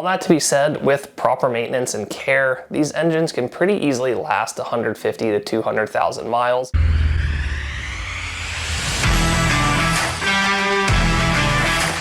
All that to be said, with proper maintenance and care, these engines can pretty easily last 150 to 200,000 miles.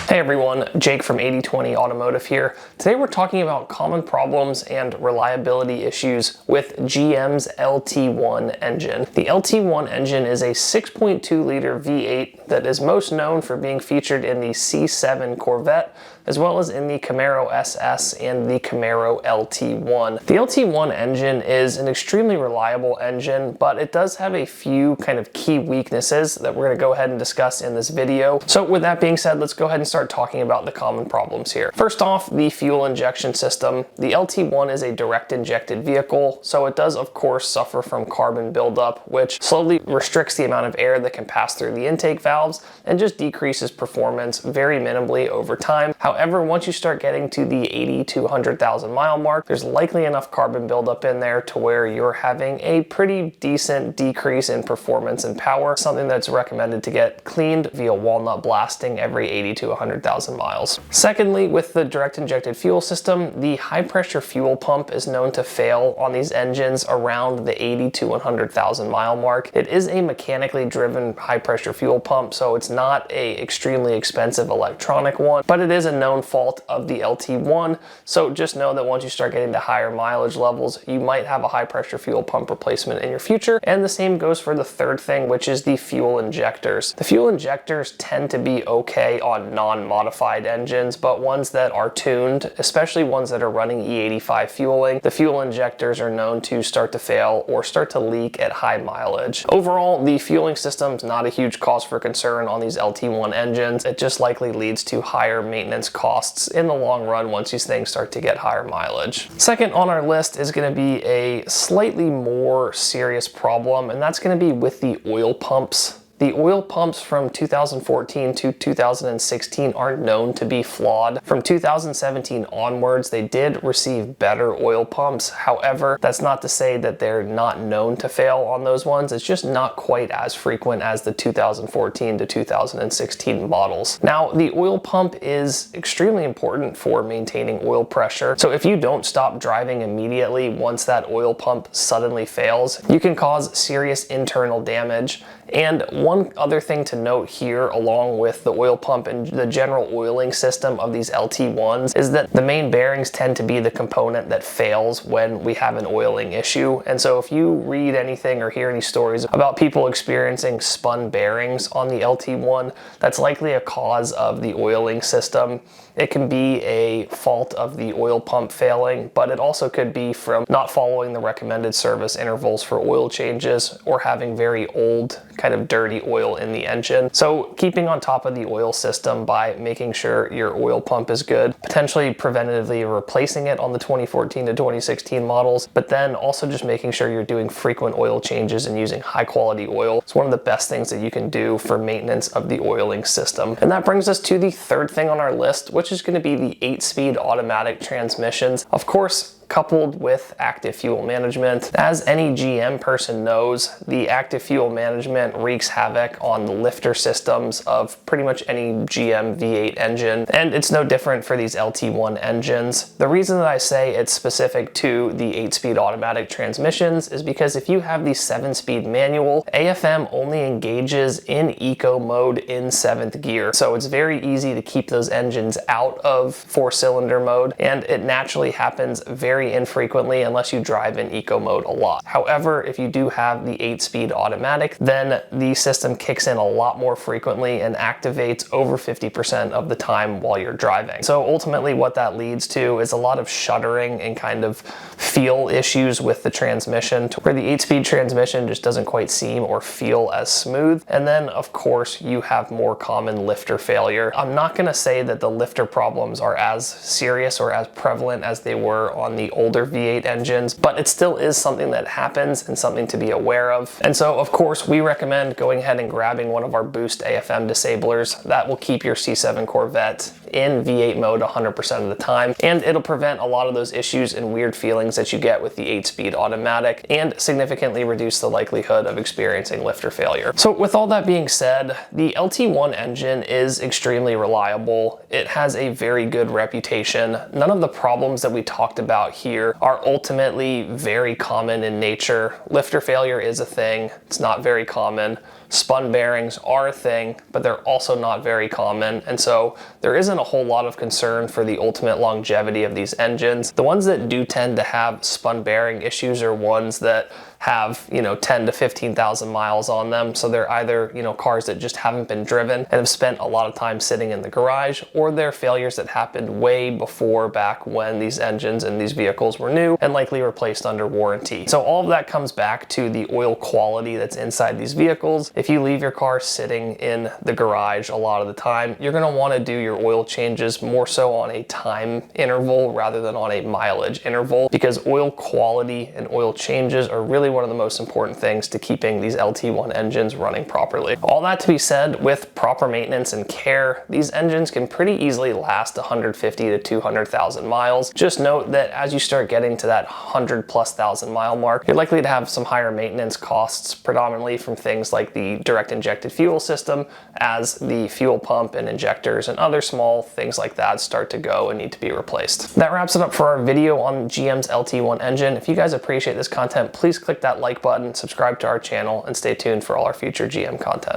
Hey everyone, Jake from 80/20 Automotive here. Today we're talking about common problems and reliability issues with GM's LT1 engine. The LT1 engine is a 6.2 liter V8 that is most known for being featured in the C7 Corvette, as well as in the Camaro SS and the Camaro LT1. The LT1 engine is an extremely reliable engine, but it does have a few kind of key weaknesses that we're going to go ahead and discuss in this video. So with that being said, let's go ahead and start talking about the common problems here. First off, the fuel injection system. The LT1 is a direct injected vehicle, so it does of course suffer from carbon buildup, which slowly restricts the amount of air that can pass through the intake valves and just decreases performance very minimally over time. However, once you start getting to the 80 to 100,000 mile mark, there's likely enough carbon buildup in there to where you're having a pretty decent decrease in performance and power, something that's recommended to get cleaned via walnut blasting every 80 to 100,000 miles. Secondly, with the direct injected fuel system, the high pressure fuel pump is known to fail on these engines around the 80 to 100,000 mile mark. It is a mechanically driven high pressure fuel pump, so it's not a extremely expensive electronic one, but it is a known fault of the LT1, so just know that once you start getting to higher mileage levels, you might have a high pressure fuel pump replacement in your future. And the same goes for the third thing, which is the fuel injectors. The fuel injectors tend to be okay on non-modified engines, but ones that are tuned, especially ones that are running E85 fueling, the fuel injectors are known to start to fail or start to leak at high mileage. Overall, the fueling system is not a huge cause for concern on these LT1 engines. It just likely leads to higher maintenance costs in the long run once these things start to get higher mileage. Second on our list is going to be a slightly more serious problem, and that's going to be with the oil pumps. The oil pumps from 2014 to 2016 are known to be flawed. From 2017 onwards, they did receive better oil pumps. However, that's not to say that they're not known to fail on those ones. It's just not quite as frequent as the 2014 to 2016 models. Now, the oil pump is extremely important for maintaining oil pressure. So if you don't stop driving immediately once that oil pump suddenly fails, you can cause serious internal damage. And one other thing to note here, along with the oil pump and the general oiling system of these LT1s, is that the main bearings tend to be the component that fails when we have an oiling issue. And so if you read anything or hear any stories about people experiencing spun bearings on the LT1, that's likely a cause of the oiling system. It can be a fault of the oil pump failing, but it also could be from not following the recommended service intervals for oil changes or having very old, kind of dirty oil in the engine. So keeping on top of the oil system by making sure your oil pump is good, potentially preventatively replacing it on the 2014 to 2016 models, but then also just making sure you're doing frequent oil changes and using high quality oil. It's one of the best things that you can do for maintenance of the oiling system. And that brings us to the third thing on our list, which is going to be the 8-speed automatic transmissions. Of course, coupled with active fuel management. As any GM person knows, the active fuel management wreaks havoc on the lifter systems of pretty much any GM V8 engine, and it's no different for these LT1 engines. The reason that I say it's specific to the 8-speed automatic transmissions is because if you have the 7-speed manual, AFM only engages in eco mode in 7th gear, so it's very easy to keep those engines out of 4-cylinder mode, and it naturally happens very infrequently unless you drive in eco mode a lot. However, if you do have the 8-speed automatic, then the system kicks in a lot more frequently and activates over 50% of the time while you're driving. So ultimately what that leads to is a lot of shuddering and kind of feel issues with the transmission, to where the 8-speed transmission just doesn't quite seem or feel as smooth. And then of course you have more common lifter failure. I'm not going to say that the lifter problems are as serious or as prevalent as they were on the older V8 engines, but it still is something that happens and something to be aware of. And so of course we recommend going ahead and grabbing one of our Boost AFM disablers. That will keep your C7 Corvette in V8 mode 100% of the time, and it'll prevent a lot of those issues and weird feelings that you get with the 8-speed automatic, and significantly reduce the likelihood of experiencing lifter failure. So with all that being said, the LT1 engine is extremely reliable. It has a very good reputation. None of the problems that we talked about here are ultimately very common in nature. Lifter failure is a thing. It's not very common. Spun bearings are a thing, but they're also not very common, and so there isn't a whole lot of concern for the ultimate longevity of these engines. The ones that do tend to have spun bearing issues are ones that have, 10 to 15,000 miles on them. So they're either, cars that just haven't been driven and have spent a lot of time sitting in the garage, or they're failures that happened way before, back when these engines and these vehicles were new and likely replaced under warranty. So all of that comes back to the oil quality that's inside these vehicles. If you leave your car sitting in the garage a lot of the time, you're gonna wanna do your oil changes more so on a time interval rather than on a mileage interval, because oil quality and oil changes are really one of the most important things to keeping these LT1 engines running properly. All that to be said, with proper maintenance and care, these engines can pretty easily last 150 to 200,000 miles. Just note that as you start getting to that 100,000+ mile mark, you're likely to have some higher maintenance costs, predominantly from things like the direct injected fuel system, as the fuel pump and injectors and other small things like that start to go and need to be replaced. That wraps it up for our video on GM's LT1 engine. If you guys appreciate this content, please click that like button, subscribe to our channel, and stay tuned for all our future GM content.